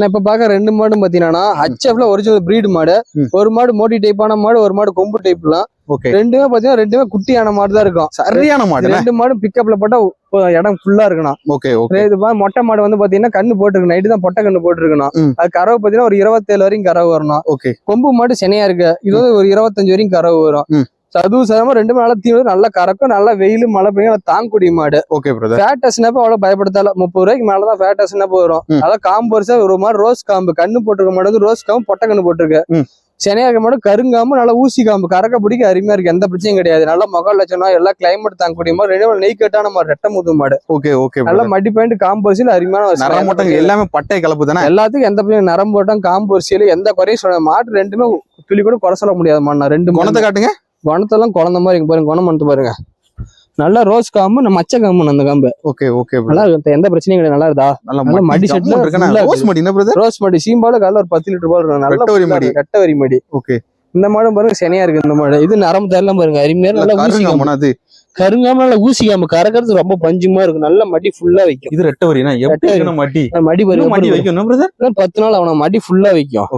நான் இப்ப பாக்க 2 மாடும் பாத்தீங்கன்னா ஹச்எஃப்ல ஒரிஜினல் பிரீடு மாடு. ஒரு மாடு மோடி டைப்பான மாடு, ஒரு மாடு கொம்பு டைப்லாம். ரெண்டுமே பாத்தீங்கன்னா ரெண்டுமே குட்டியான மாடு தான் இருக்கும். சரியான மாடு. 2 மாடும் பிக்கப்ல போட்டா இடம் ஃபுல்லா இருக்கணும். இது மொட்டை மாடு வந்து பாத்தீங்கன்னா கண்ணு போட்டுருக்கு, நைட்டு தான் பொட்டை கண்ணு போட்டுருக்கணும். அது கறவை பாத்தீங்கன்னா ஒரு 27 வரைக்கும் கறவை வரணும். கொம்பு மாடு செனையா இருக்கு, இது வந்து ஒரு 25 வரைக்கும் கறவை வரும். அதுவும் சாதாரண ரெண்டுமே நல்லா தீவிர நல்லா கறக்கும், நல்லா வெயில் மழை பெய்யும், தாங்கக்கூடிய மாடு. ஃபேட்டஸ்னப்ப அவ்வளவு பயப்படுத்தால 30 ரூபாய்க்கு மேலதான் ஃபேட்டஸ்னப்ப வரும். அதான் காம்பு வருஷா ஒரு மாதிரி ரோஸ் காம்பு கண்ணு போட்டிருக்க மாடு வந்து ரோஸ் காம்பு பொட்டை கண்ணு போட்டிருக்கு. சென்னையா இருக்க மாடு கருங்காம்பு நல்லா ஊசி காம்பு கறக்க பிடிக்க அருமையா இருக்கு, எந்த பிரச்சனையும் கிடையாது. நல்லா முகம் லட்சணம் எல்லா கிளைமேட் தாங்கக்கூடிய மாதிரி ரெண்டு நெய் கட்டான மாடு, ரெட்டை முது மாடு. நல்லா மடி பாயிண்ட் காம்பு வரிசையில் அருமையான எல்லாமே பட்டை கலப்பு தானே. எல்லாத்துக்கும் எந்த பிரச்சனையும் நரம்பு ஓட்டம் காம்பு வரிசையில எந்த குறையும் சொல்ல மாட்டு ரெண்டுமே துளி கூட குறை சொல்ல முடியாது. மாடு 2 குணத்தை காட்டுங்க. குணத்தெல்லாம் குழந்த மாதிரி இங்க பாருங்க, குணம் மட்டும் பாருங்க. நல்லா ரோஸ் காம்பு, நம்ம மச்ச காம்பு அந்த காம்பு. நல்லா எந்த பிரச்சனையும் கிடையாது. நல்லா இருக்கா? நல்லா மடி செட்ல ரோஸ் மடி சீம்பால கால ஒரு 10 லிட்டர் பால் இருக்கும். நல்ல ரெட்டை வரி மடி. இந்த மாடும் பாருங்க செனையா இருக்கு. இந்த மாடு இது நரம்பு தரலாம் பாருங்க, அருமையா நல்லா ஊசி காம்பு கருங்காம நல்லா ஊசி காம்பு கறக்கிறது ரொம்ப பஞ்சுமா இருக்கும். நல்ல மடி ஃபுல்லா வைக்கும். இது ரெட்டை வரினா எப்படி மடி மடி வைக்கணும் 10 நாள் அவன மடி ஃபுல்லா வைக்கும்.